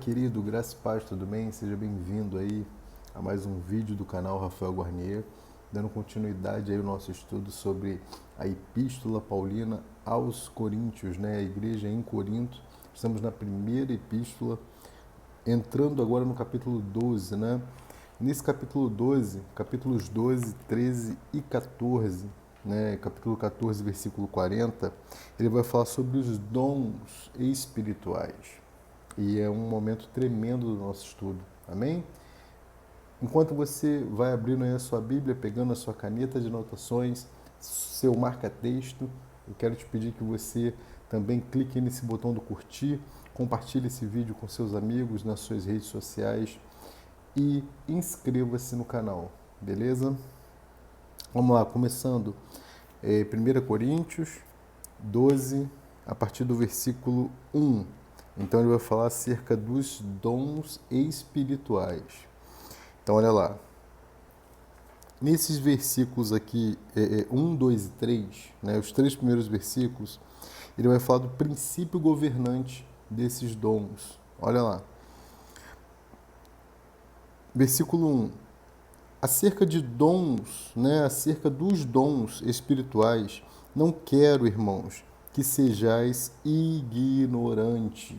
querido, graça e paz, tudo bem? Seja bem-vindo aí a mais um vídeo do canal Rafael Guarnier, dando continuidade aí ao nosso estudo sobre a Epístola Paulina aos Coríntios, né? A igreja em Corinto. Estamos na primeira epístola, entrando agora no capítulo 12, né? Nesse capítulo 12, capítulos 12, 13 e 14, né? Capítulo 14, versículo 40, ele vai falar sobre os dons espirituais. E é um momento tremendo do nosso estudo. Amém? Enquanto você vai abrindo aí a sua Bíblia, pegando a sua caneta de anotações, seu marca-texto, eu quero te pedir que você também clique nesse botão do curtir, compartilhe esse vídeo com seus amigos nas suas redes sociais e inscreva-se no canal, beleza? Vamos lá, começando 1 Coríntios 12, a partir do versículo 1. Então ele vai falar acerca dos dons espirituais. Então olha lá. Nesses versículos aqui, 1, 2 e 3, né, os três primeiros versículos, ele vai falar do princípio governante desses dons. Olha lá. Versículo 1. Acerca de dons, né, acerca dos dons espirituais, não quero, irmãos, que sejais ignorantes.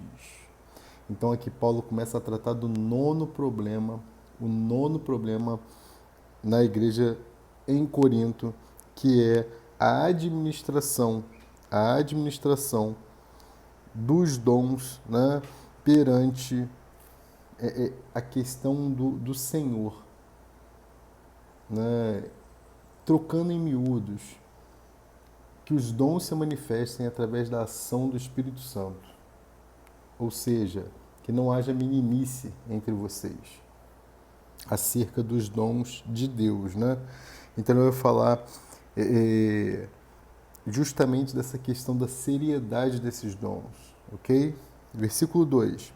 Então aqui Paulo começa a tratar do nono problema, o nono problema na igreja em Corinto, que é a administração dos dons, né, perante a questão do Senhor, né, trocando em miúdos, que os dons se manifestem através da ação do Espírito Santo. Ou seja, que não haja meninice entre vocês acerca dos dons de Deus, né? Então eu vou falar justamente dessa questão da seriedade desses dons, ok? Versículo 2.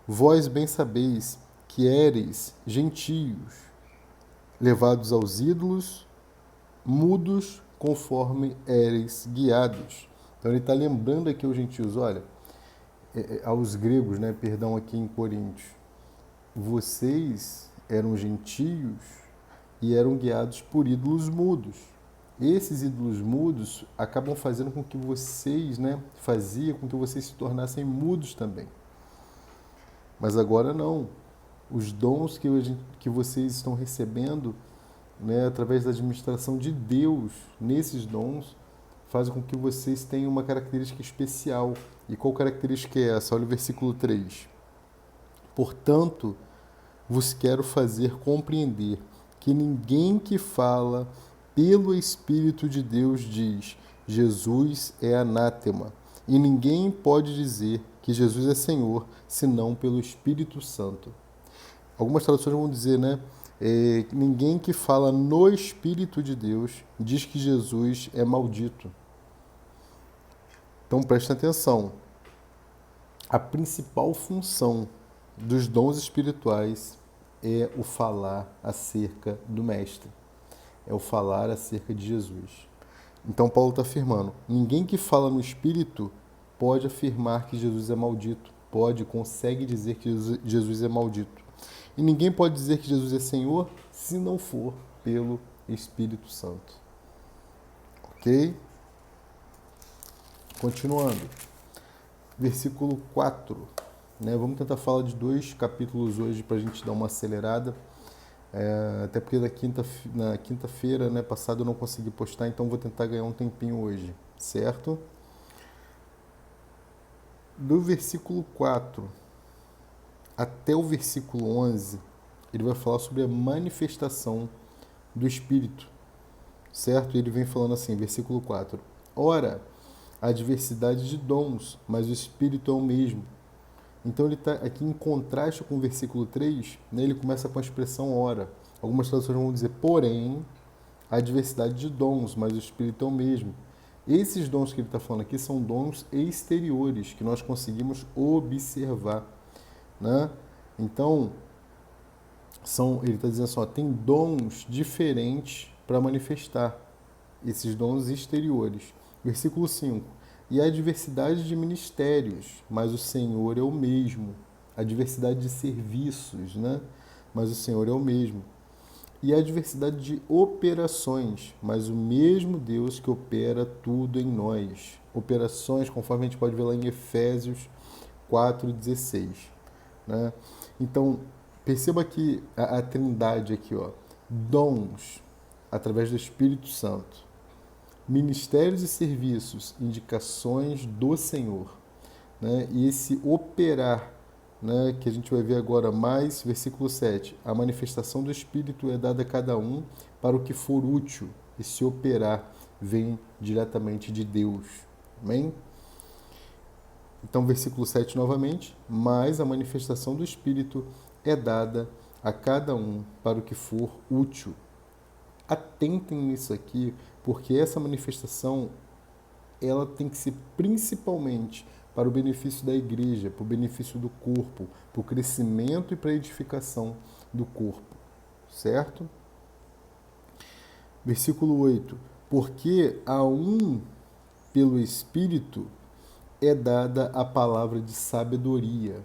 Vós bem sabeis que éreis gentios, levados aos ídolos, mudos conforme éreis guiados. Então ele está lembrando aqui aos gentios, olha, aos gregos, né, perdão, aqui em Coríntios, vocês eram gentios e eram guiados por ídolos mudos. Esses ídolos mudos acabam fazendo com que vocês, né, fazia com que vocês se tornassem mudos também. Mas agora não. Os dons que vocês estão recebendo, né, através da administração de Deus nesses dons, fazem com que vocês tenham uma característica especial. E qual característica é essa? Olha o versículo 3. Portanto, vos quero fazer compreender que ninguém que fala pelo Espírito de Deus diz Jesus é anátema, e ninguém pode dizer que Jesus é Senhor senão pelo Espírito Santo. Algumas traduções vão dizer, né? Ninguém que fala no Espírito de Deus diz que Jesus é maldito. Então preste atenção. A principal função dos dons espirituais é o falar acerca do Mestre. É o falar acerca de Jesus. Então Paulo está afirmando, ninguém que fala no Espírito pode afirmar que Jesus é maldito. Consegue dizer que Jesus é maldito. E ninguém pode dizer que Jesus é Senhor se não for pelo Espírito Santo. Ok? Continuando. Versículo 4. Né? Vamos tentar falar de 2 capítulos hoje para a gente dar uma acelerada. Até porque na quinta-feira, né, passada eu não consegui postar, então vou tentar ganhar um tempinho hoje. Certo? Do versículo 4 até o versículo 11, ele vai falar sobre a manifestação do Espírito, certo? Ele vem falando assim, versículo 4. Ora, há diversidade de dons, mas o Espírito é o mesmo. Então ele está aqui em contraste com o versículo 3, né? Ele começa com a expressão ora. Algumas traduções vão dizer, porém, há diversidade de dons, mas o Espírito é o mesmo. Esses dons que ele está falando aqui são dons exteriores, que nós conseguimos observar, né? Então, ele está dizendo assim, ó, tem dons diferentes para manifestar, esses dons exteriores. Versículo 5. E há diversidade de ministérios, mas o Senhor é o mesmo. a diversidade de serviços, né? Mas o Senhor é o mesmo. E a diversidade de operações, mas o mesmo Deus que opera tudo em nós. Operações, conforme a gente pode ver lá em Efésios 4,16. Né? Então, perceba que a trindade aqui, ó, dons através do Espírito Santo, ministérios e serviços, indicações do Senhor, né? E esse operar, né, que a gente vai ver agora mais, versículo 7, a manifestação do Espírito é dada a cada um para o que for útil. Esse operar vem diretamente de Deus. Amém? Então, versículo 7 novamente, mas a manifestação do Espírito é dada a cada um para o que for útil. Atentem nisso aqui, porque essa manifestação ela tem que ser principalmente para o benefício da igreja, para o benefício do corpo, para o crescimento e para a edificação do corpo. Certo? Versículo 8. Porque a um, pelo Espírito, é dada a palavra de sabedoria,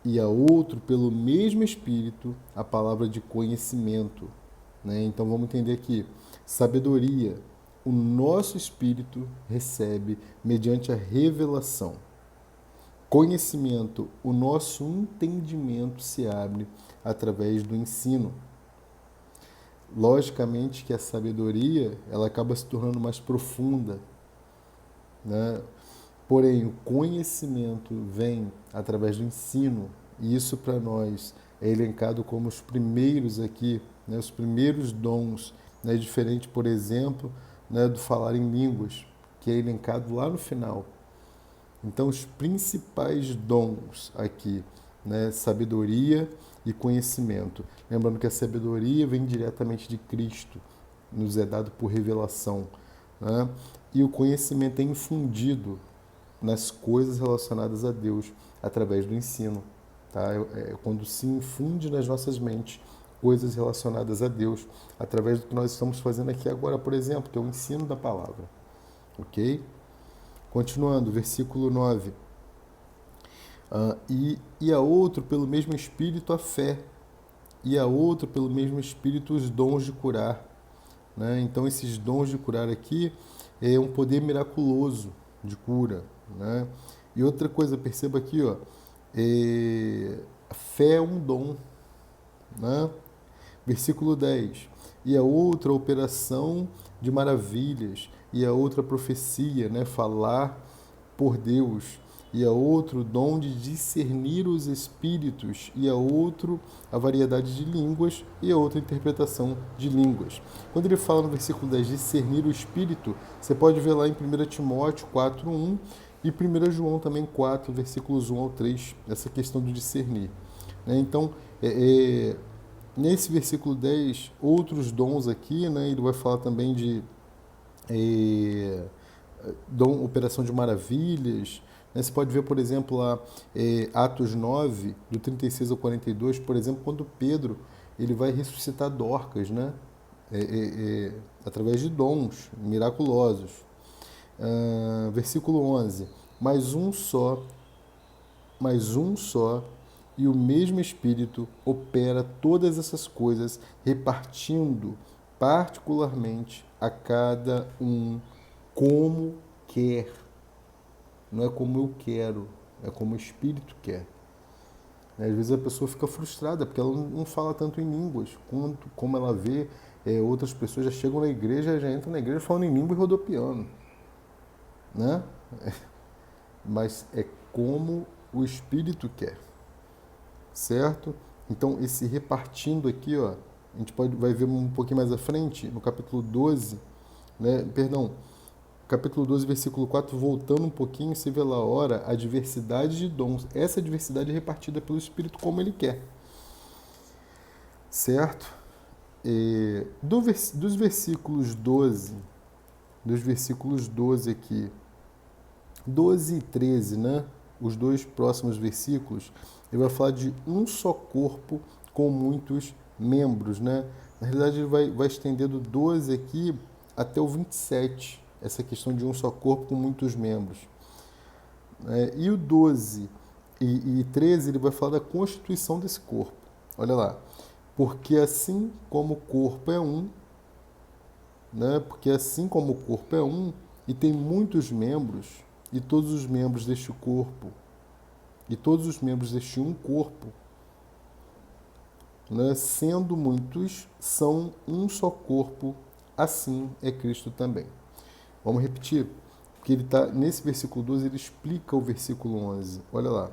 e a outro, pelo mesmo Espírito, a palavra de conhecimento. Né? Então vamos entender aqui. Sabedoria, o nosso espírito recebe mediante a revelação. Conhecimento, o nosso entendimento se abre através do ensino. Logicamente que a sabedoria ela acaba se tornando mais profunda, né? Porém, o conhecimento vem através do ensino, e isso para nós é elencado como os primeiros aqui, né? Os primeiros dons, né? Diferente, por exemplo, né, do falar em línguas, que é elencado lá no final. Então, os principais dons aqui, né, sabedoria e conhecimento. Lembrando que a sabedoria vem diretamente de Cristo, nos é dado por revelação, né? E o conhecimento é infundido nas coisas relacionadas a Deus através do ensino. Tá? É quando se infunde nas nossas mentes coisas relacionadas a Deus através do que nós estamos fazendo aqui agora, por exemplo, que é o ensino da palavra. Ok? Continuando, versículo 9. E a outro, pelo mesmo Espírito, a fé. E a outro, pelo mesmo Espírito, os dons de curar. Né? Então, esses dons de curar aqui é um poder miraculoso de cura. Né? E outra coisa, perceba aqui, ó, a fé é um dom. Né? Versículo 10. E a outra, operação de maravilhas. E a outra, profecia, né? Falar por Deus. E a outro, dom de discernir os espíritos. E a outro, a variedade de línguas. E a outra, interpretação de línguas. Quando ele fala no versículo 10, discernir o espírito, você pode ver lá em 1 Timóteo 4:1 e 1 João também 4, versículos 1 ao 3, essa questão do discernir. Então, nesse versículo 10, outros dons aqui, né, ele vai falar também de dom, operação de maravilhas. Né? Você pode ver, por exemplo, lá, Atos 9, do 36 ao 42, por exemplo, quando Pedro ele vai ressuscitar Dorcas, né? Através de dons miraculosos. Versículo 11, mas um só, e o mesmo Espírito opera todas essas coisas, repartindo particularmente a cada um como quer. Não é como eu quero, é como o Espírito quer. Às vezes a pessoa fica frustrada porque ela não fala tanto em línguas, como ela vê outras pessoas já chegam na igreja, já entram na igreja falando em língua e rodopiando. Né? Mas é como o Espírito quer. Certo? Então, esse repartindo aqui, ó, a gente vai ver um pouquinho mais à frente, no capítulo 12, né? Capítulo 12, versículo 4, voltando um pouquinho, você vê lá, ora, a diversidade de dons. Essa diversidade é repartida pelo Espírito como Ele quer. Certo? Dos versículos 12 aqui, 12 e 13, né? Os dois próximos versículos, ele vai falar de um só corpo com muitos membros, né? Na realidade, ele vai estender do 12 aqui até o 27, essa questão de um só corpo com muitos membros. E o 12, e 13, ele vai falar da constituição desse corpo. Olha lá. Porque assim como o corpo é um, né? Porque assim como o corpo é um e tem muitos membros, e todos os membros deste corpo, e todos os membros deste um corpo, né? Sendo muitos, são um só corpo, assim é Cristo também. Vamos repetir, porque ele está nesse versículo 12, ele explica o versículo 11. Olha lá.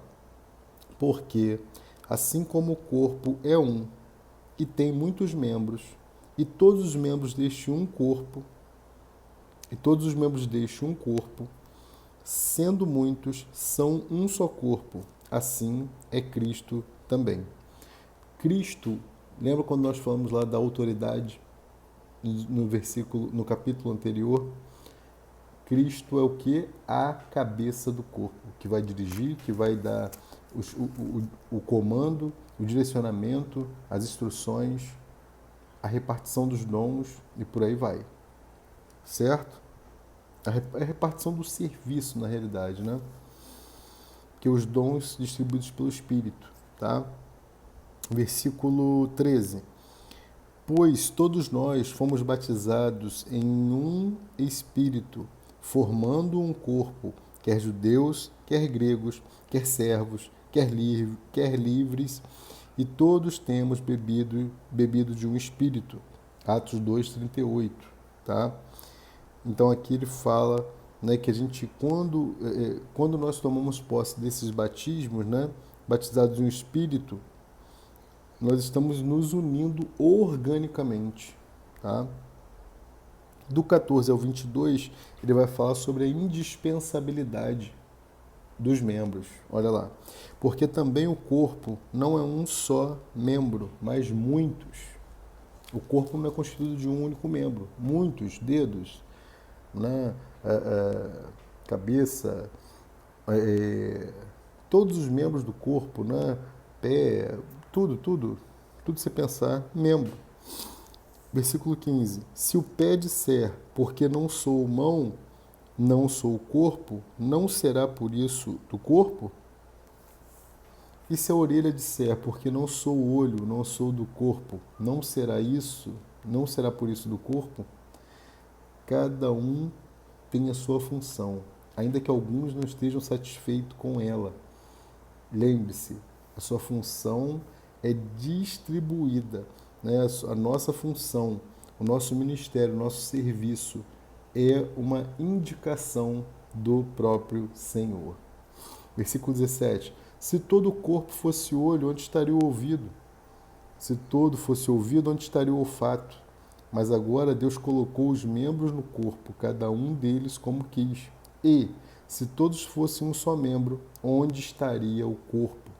Porque assim como o corpo é um e tem muitos membros, e todos os membros deste um corpo, sendo muitos, são um só corpo. Assim é Cristo também. Cristo, lembra quando nós falamos lá da autoridade no capítulo anterior? Cristo é o que? A cabeça do corpo, que vai dirigir, que vai dar o comando, o direcionamento, as instruções, a repartição dos dons e por aí vai. Certo? A repartição do serviço, na realidade, né? Que os dons distribuídos pelo Espírito, tá? Versículo 13. Pois todos nós fomos batizados em um Espírito, formando um corpo, quer judeus, quer gregos, quer servos, quer livres, e todos temos bebido de um Espírito. Atos 2:38, tá? Então aqui ele fala, né, que a gente, quando nós tomamos posse desses batismos, né, batizados em um Espírito, nós estamos nos unindo organicamente, tá? Do 14 ao 22, ele vai falar sobre a indispensabilidade dos membros. Olha lá. Porque também o corpo não é um só membro, mas muitos. O corpo não é constituído de um único membro. Muitos dedos, né? Cabeça, todos os membros do corpo, né? Pé, tudo você pensar, membro. Versículo 15. Se o pé disser, porque não sou mão, não sou o corpo, não será por isso do corpo? E se a orelha disser, porque não sou o olho, não sou do corpo, não será por isso do corpo? Cada um tem a sua função, ainda que alguns não estejam satisfeitos com ela. Lembre-se, a sua função é distribuída, né? A nossa função, o nosso ministério, o nosso serviço é uma indicação do próprio Senhor. Versículo 17. Se todo o corpo fosse olho, onde estaria o ouvido? Se todo fosse ouvido, onde estaria o olfato? Mas agora Deus colocou os membros no corpo, cada um deles como quis. E, se todos fossem um só membro, onde estaria o corpo?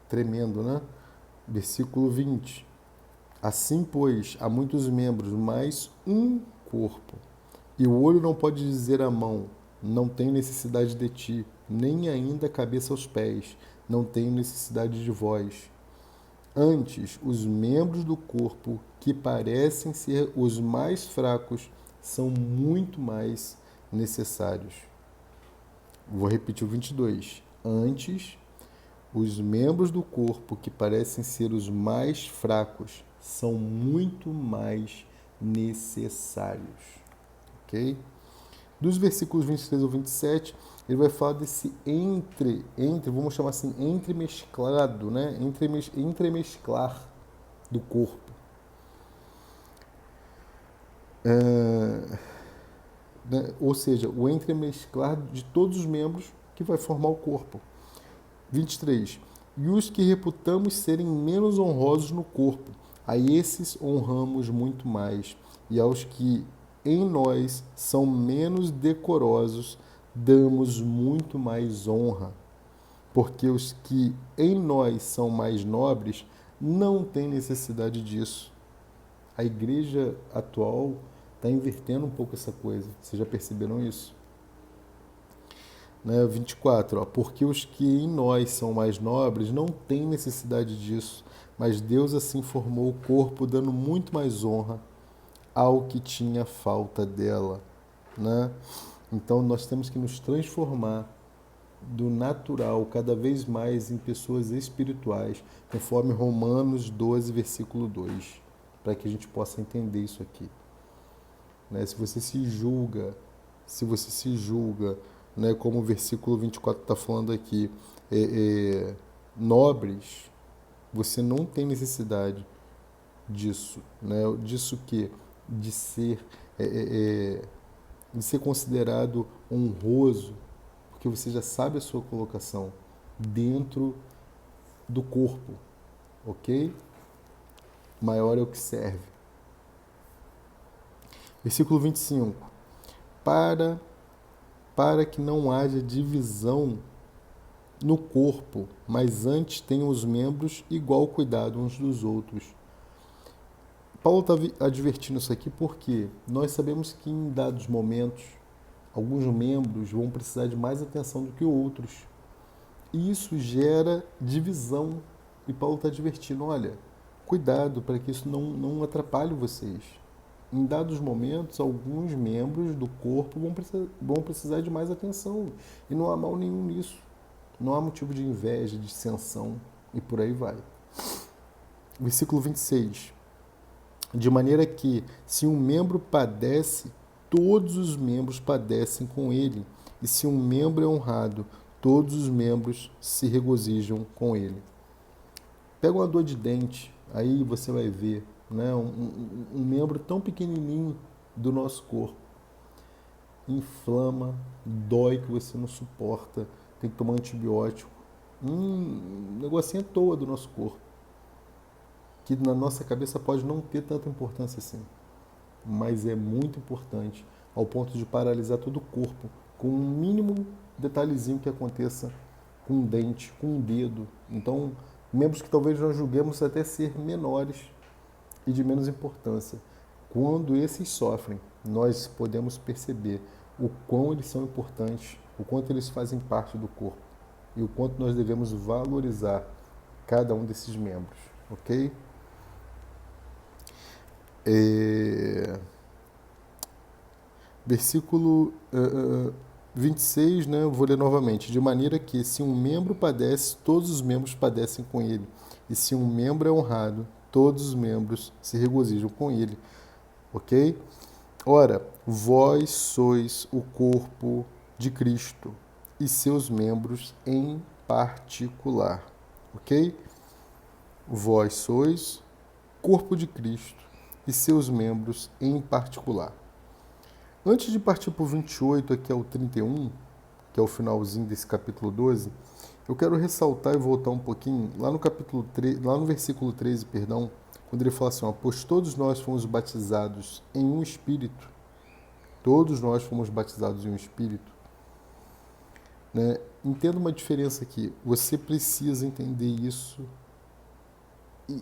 Tremendo, né? Versículo 20. Assim, pois, há muitos membros, mas um corpo. E o olho não pode dizer à mão, não tenho necessidade de ti, nem ainda a cabeça aos pés, não tenho necessidade de vós. Antes, os membros do corpo, que parecem ser os mais fracos, são muito mais necessários. Vou repetir o 22. Antes, os membros do corpo, que parecem ser os mais fracos, são muito mais necessários. Ok? Dos versículos 23 ao 27, ele vai falar desse vamos chamar assim, entremesclado, né? Entremesclar do corpo. Né? Ou seja, o entremesclar de todos os membros que vai formar o corpo. 23. E os que reputamos serem menos honrosos no corpo, a esses honramos muito mais. E aos que em nós são menos decorosos, damos muito mais honra. Porque os que em nós são mais nobres não têm necessidade disso. A igreja atual está invertendo um pouco essa coisa. Vocês já perceberam isso? 24, porque os que em nós são mais nobres não têm necessidade disso, mas Deus assim formou o corpo, dando muito mais honra ao que tinha falta dela. Né? Então nós temos que nos transformar do natural cada vez mais em pessoas espirituais, conforme Romanos 12, versículo 2, para que a gente possa entender isso aqui. Né? Se você se julga, né, como o versículo 24 está falando aqui, nobres, você não tem necessidade disso, né? Disso que de ser de ser considerado honroso, porque você já sabe a sua colocação dentro do corpo, ok? Maior é o que serve. Versículo 25. Para que não haja divisão no corpo, mas antes tenham os membros igual cuidado uns dos outros. Paulo está advertindo isso aqui porque nós sabemos que em dados momentos, alguns membros vão precisar de mais atenção do que outros. E isso gera divisão. E Paulo está advertindo, olha, cuidado para que isso não atrapalhe vocês. Em dados momentos, alguns membros do corpo vão precisar de mais atenção. E não há mal nenhum nisso. Não há motivo de inveja, de dissensão e por aí vai. Versículo 26. De maneira que, se um membro padece, todos os membros padecem com ele. E se um membro é honrado, todos os membros se regozijam com ele. Pega uma dor de dente, aí você vai ver, né, um membro tão pequenininho do nosso corpo. Inflama, dói que você não suporta, tem que tomar antibiótico. Um negocinho à toa do nosso corpo, que na nossa cabeça pode não ter tanta importância assim, mas é muito importante, ao ponto de paralisar todo o corpo, com um mínimo detalhezinho que aconteça com um dente, com um dedo. Então, membros que talvez nós julguemos até ser menores e de menos importância. Quando esses sofrem, nós podemos perceber o quão eles são importantes, o quanto eles fazem parte do corpo e o quanto nós devemos valorizar cada um desses membros, ok? Versículo 26, né? Eu vou ler novamente. De maneira que, se um membro padece, todos os membros padecem com ele. E se um membro é honrado, todos os membros se regozijam com ele. Ok? Ora, vós sois o corpo de Cristo e seus membros em particular. Ok? Vós sois corpo de Cristo e seus membros em particular. Antes de partir para o 28, aqui é o 31, que é o finalzinho desse capítulo 12, eu quero ressaltar e voltar um pouquinho lá no capítulo 3, lá no versículo 13, perdão, quando ele fala assim, ó, pois todos nós fomos batizados em um espírito. Todos nós fomos batizados em um espírito. Né? Entenda uma diferença aqui. Você precisa entender isso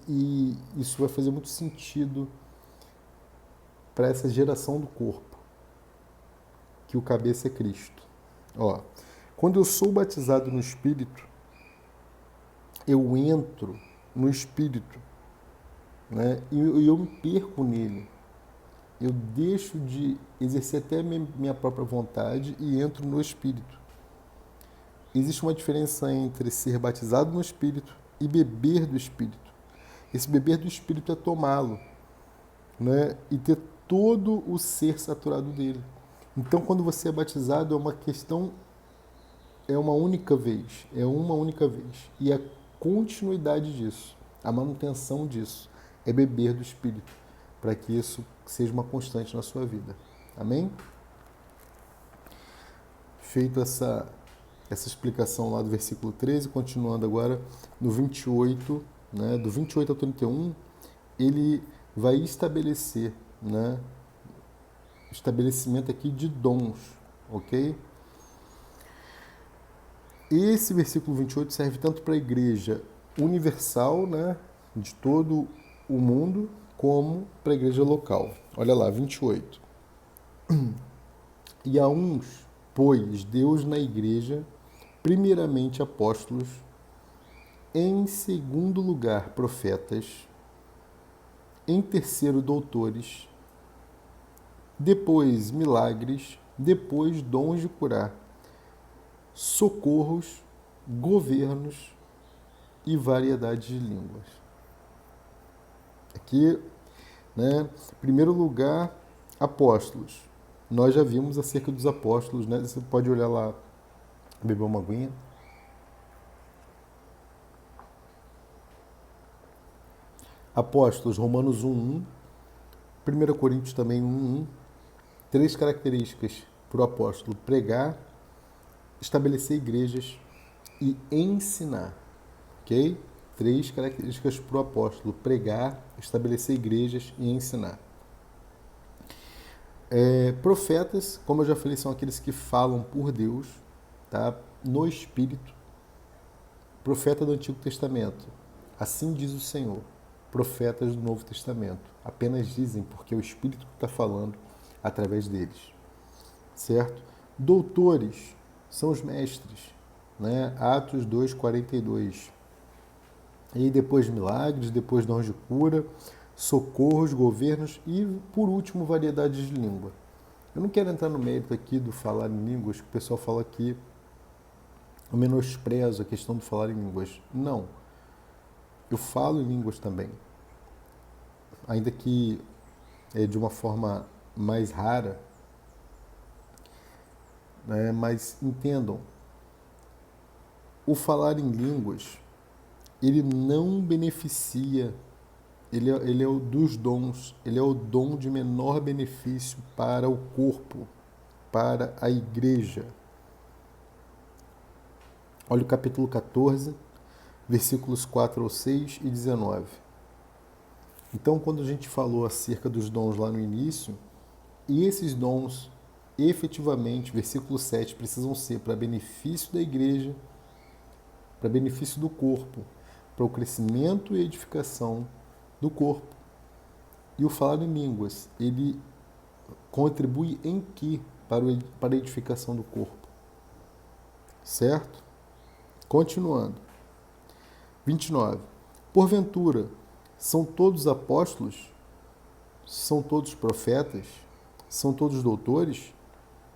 e isso vai fazer muito sentido para essa geração do corpo, que o cabeça é Cristo. Ó, quando eu sou batizado no Espírito, eu entro no Espírito, né? E eu me perco nele. Eu deixo de exercer até minha própria vontade e entro no Espírito. Existe uma diferença entre ser batizado no Espírito e beber do Espírito. Esse beber do Espírito é tomá-lo, né? E ter todo o ser saturado dele. Então, quando você é batizado, é uma questão, é uma única vez. E a continuidade disso, a manutenção disso, é beber do Espírito, para que isso seja uma constante na sua vida. Amém? Feito essa explicação lá do versículo 13, continuando agora no 28, né, do 28 ao 31, ele vai estabelecer, né, estabelecimento aqui de dons, ok? Esse versículo 28 serve tanto para a igreja universal, né, de todo o mundo, como para a igreja local. Olha lá, 28. E a uns, pois, Deus na igreja, primeiramente apóstolos, em segundo lugar profetas, em terceiro doutores, depois milagres, depois dons de curar, socorros, governos e variedade de línguas. Aqui, né, em primeiro lugar, apóstolos. Nós já vimos acerca dos apóstolos, né? Você pode olhar lá, beber uma aguinha. Apóstolos, Romanos 1:1, 1 Coríntios também 1:1. Três características para o apóstolo: pregar, estabelecer igrejas e ensinar. Ok? Três características para o apóstolo: pregar, estabelecer igrejas e ensinar. Profetas, como eu já falei, são aqueles que falam por Deus, tá? No Espírito. Profeta do Antigo Testamento, assim diz o Senhor. Profetas do Novo Testamento, apenas dizem porque é o Espírito que está falando através deles, certo? Doutores são os mestres, né? Atos 2:42. E depois milagres, depois dons de cura, socorros, governos e, por último, variedades de língua. Eu não quero entrar no mérito aqui do falar em línguas, que o pessoal fala aqui, eu menosprezo a questão do falar em línguas. Não. Eu falo em línguas também. Ainda que de uma forma mais rara, né? Mas entendam, o falar em línguas, ele não beneficia, ele é o dos dons, ele é o dom de menor benefício para o corpo, para a igreja. Olha o capítulo 14, versículos 4-6 e 19. Então, quando a gente falou acerca dos dons lá no início, e esses dons, efetivamente, versículo 7, precisam ser para benefício da igreja, para benefício do corpo, para o crescimento e edificação do corpo. E o falar em línguas, ele contribui em que para a edificação do corpo? Certo? Continuando. 29. Porventura, são todos apóstolos? São todos profetas? São todos doutores?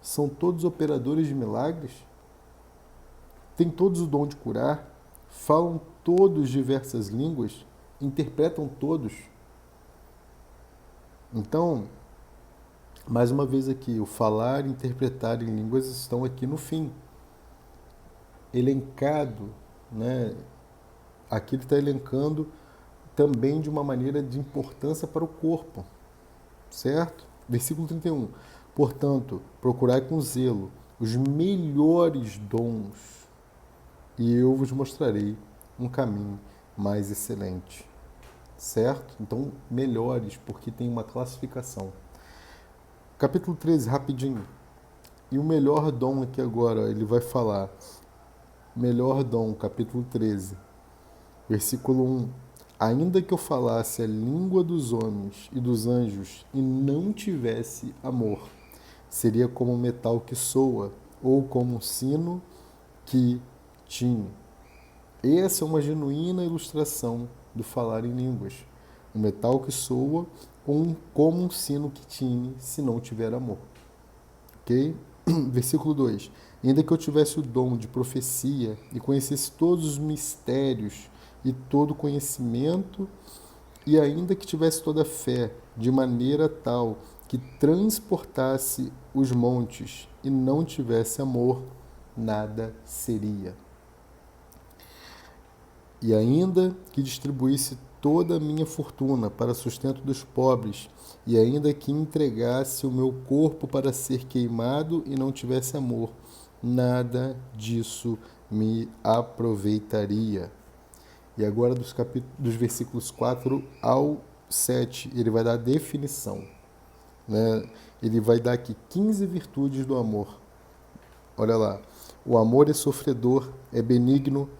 São todos operadores de milagres? Têm todos o dom de curar? Falam todos diversas línguas? Interpretam todos? Então, mais uma vez aqui, o falar e interpretar em línguas estão aqui no fim. Elencado, né? Aqui ele está elencando também de uma maneira de importância para o corpo, certo? Versículo 31. Portanto, procurai com zelo os melhores dons, e eu vos mostrarei um caminho mais excelente, certo? Então, melhores, porque tem uma classificação. Capítulo 13, rapidinho. E o melhor dom aqui agora, ele vai falar, melhor dom, capítulo 13, versículo 1. Ainda que eu falasse a língua dos homens e dos anjos e não tivesse amor, seria como um metal que soa ou como um sino que tine. Essa é uma genuína ilustração do falar em línguas. Um metal que soa como um sino que tine se não tiver amor. Ok? Versículo 2. Ainda que eu tivesse o dom de profecia e conhecesse todos os mistérios e todo conhecimento, e ainda que tivesse toda a fé, de maneira tal que transportasse os montes e não tivesse amor, nada seria. E ainda que distribuísse toda a minha fortuna para sustento dos pobres, e ainda que entregasse o meu corpo para ser queimado e não tivesse amor, nada disso me aproveitaria. E agora dos versículos 4 ao 7, ele vai dar a definição, né? Ele vai dar aqui 15 virtudes do amor. Olha lá. O amor é sofredor, é benigno,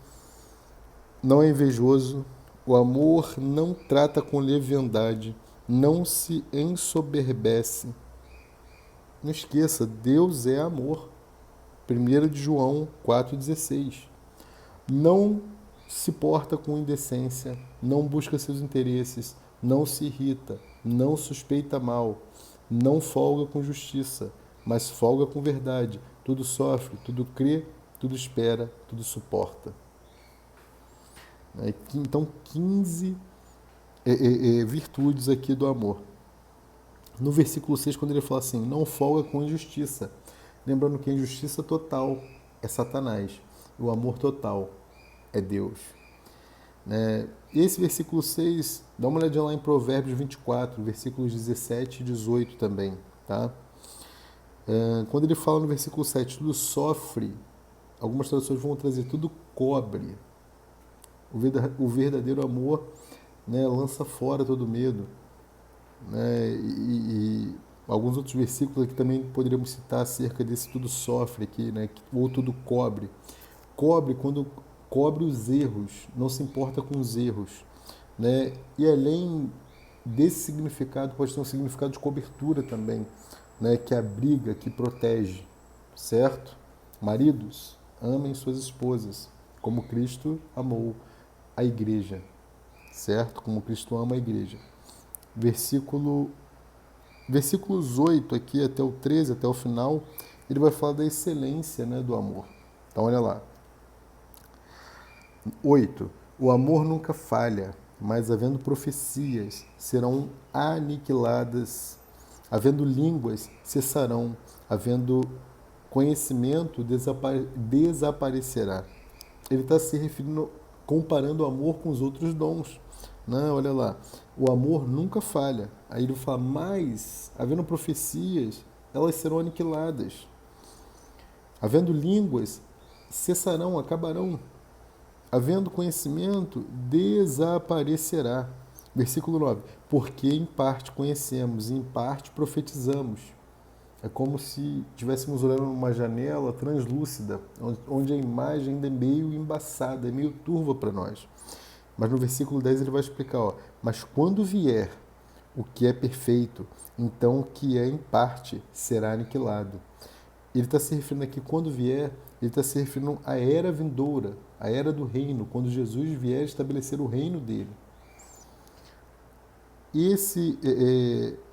não é invejoso. O amor não trata com leviandade, não se ensoberbece. Não esqueça, Deus é amor. 1 de João 4,16. Não se porta com indecência, não busca seus interesses, não se irrita, não suspeita mal, não folga com justiça, mas folga com verdade. Tudo sofre, tudo crê, tudo espera, tudo suporta. Então, 15 virtudes aqui do amor. No versículo 6, quando ele fala assim, não folga com injustiça. Lembrando que a injustiça total é Satanás. O amor total é Deus. Esse versículo 6, dá uma olhadinha lá em Provérbios 24, versículos 17 e 18 também. Tá? Quando ele fala no versículo 7, tudo sofre, algumas traduções vão trazer tudo cobre. O verdadeiro amor, né, lança fora todo medo. Né, e alguns outros versículos aqui também poderíamos citar acerca desse tudo sofre aqui, né, ou tudo cobre. Cobre quando cobre os erros, não se importa com os erros. Né? E além desse significado, pode ter um significado de cobertura também, né, que abriga, que protege, certo? Maridos, amem suas esposas, como Cristo amou a igreja, certo? Como Cristo ama a igreja. Versículos 8 aqui até o 13, até o final, ele vai falar da excelência, né, do amor. Então, olha lá. 8. O amor nunca falha, mas havendo profecias, serão aniquiladas. Havendo línguas, cessarão. Havendo conhecimento, desaparecerá. Ele está se referindo, comparando o amor com os outros dons. Não, olha lá. O amor nunca falha. Aí ele fala, mas, havendo profecias, elas serão aniquiladas. Havendo línguas, cessarão, acabarão. Havendo conhecimento, desaparecerá. Versículo 9. Porque em parte conhecemos, em parte profetizamos. É como se estivéssemos olhando numa janela translúcida, onde a imagem ainda é meio embaçada, é meio turva para nós. Mas no versículo 10 ele vai explicar, ó, mas quando vier o que é perfeito, então o que é em parte será aniquilado. Ele está se referindo aqui, quando vier, ele está se referindo à era vindoura, à era do reino, quando Jesus vier estabelecer o reino dele. Esse,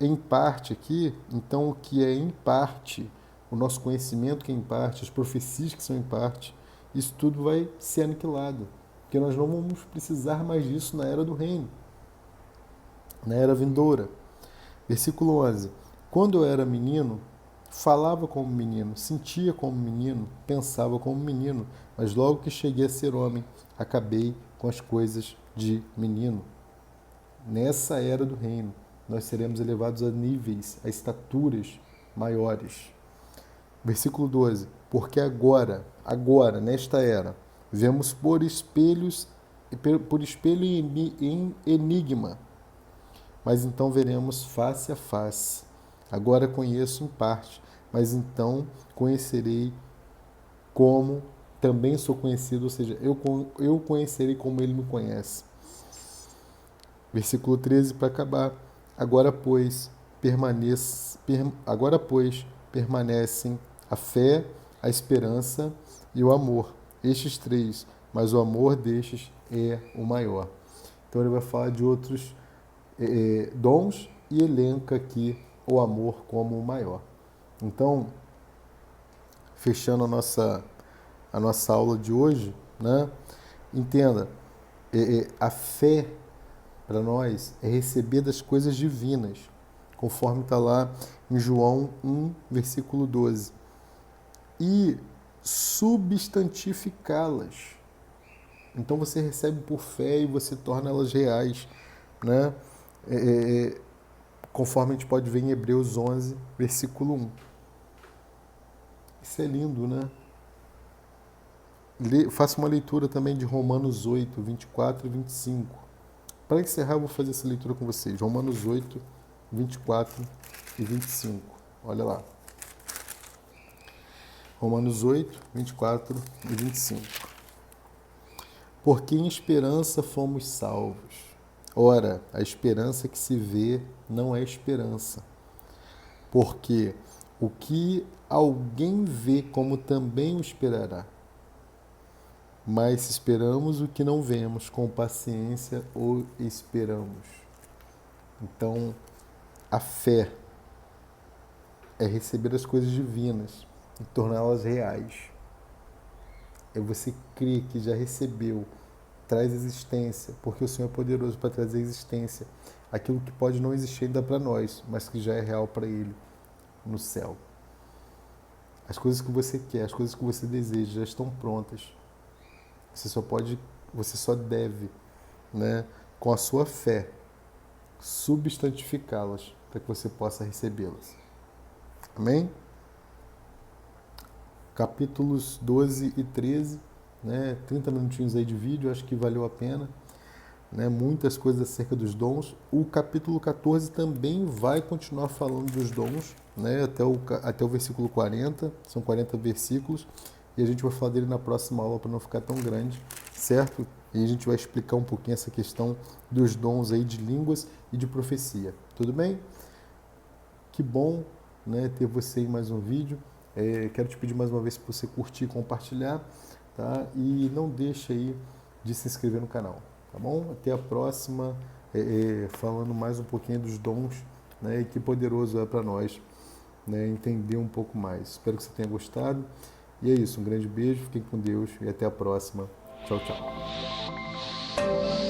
em parte aqui, então, o que é em parte, o nosso conhecimento que é em parte, as profecias que são em parte, isso tudo vai ser aniquilado, porque nós não vamos precisar mais disso na era do reino, na era vindoura. Versículo 11. Quando eu era menino, falava como menino, sentia como menino, pensava como menino, mas logo que cheguei a ser homem, acabei com as coisas de menino. Nessa era do reino, nós seremos elevados a níveis, a estaturas maiores. Versículo 12. Porque agora, nesta era, vemos por espelho em enigma, mas então veremos face a face. Agora conheço em parte, mas então conhecerei como também sou conhecido, ou seja, eu conhecerei como ele me conhece. Versículo 13 para acabar. Agora, pois, permanecem a fé, a esperança e o amor. Estes três, mas o amor destes é o maior. Então ele vai falar de outros dons e elenca aqui o amor como o maior. Então, fechando a nossa aula de hoje, né? Entenda, a fé para nós é receber das coisas divinas, conforme está lá em João 1, versículo 12, e substantificá-las. Então você recebe por fé e você torna elas reais, né? Conforme a gente pode ver em Hebreus 11, versículo 1. Isso é lindo, né? Faça uma leitura também de Romanos 8, 24 e 25. Para encerrar, eu vou fazer essa leitura com vocês. Romanos 8, 24 e 25. Olha lá. Romanos 8, 24 e 25. Porque em esperança fomos salvos. Ora, a esperança que se vê não é esperança. Porque o que alguém vê, como também o esperará. Mas se esperamos o que não vemos, com paciência o esperamos. Então, a fé é receber as coisas divinas e torná-las reais. é você crer que já recebeu, traz existência, porque o Senhor é poderoso para trazer existência aquilo que pode não existir ainda para nós, mas que já é real para Ele no céu. As coisas que você quer, as coisas que você deseja já estão prontas. Você só deve, né, com a sua fé, substantificá-las para que você possa recebê-las. Amém? Capítulos 12 e 13, né, 30 minutinhos aí de vídeo, acho que valeu a pena. Né, muitas coisas acerca dos dons. O capítulo 14 também vai continuar falando dos dons, né, até o versículo 40, são 40 versículos, e a gente vai falar dele na próxima aula para não ficar tão grande, certo? E a gente vai explicar um pouquinho essa questão dos dons aí de línguas e de profecia. Tudo bem? Que bom, né, ter você em mais um vídeo. Quero te pedir mais uma vez para você curtir e compartilhar, tá? E não deixe aí de se inscrever no canal. Tá bom? Até a próxima, falando mais um pouquinho dos dons, né, e que poderoso é para nós, né, entender um pouco mais. Espero que você tenha gostado. E é isso, um grande beijo, fiquem com Deus e até a próxima. Tchau, tchau.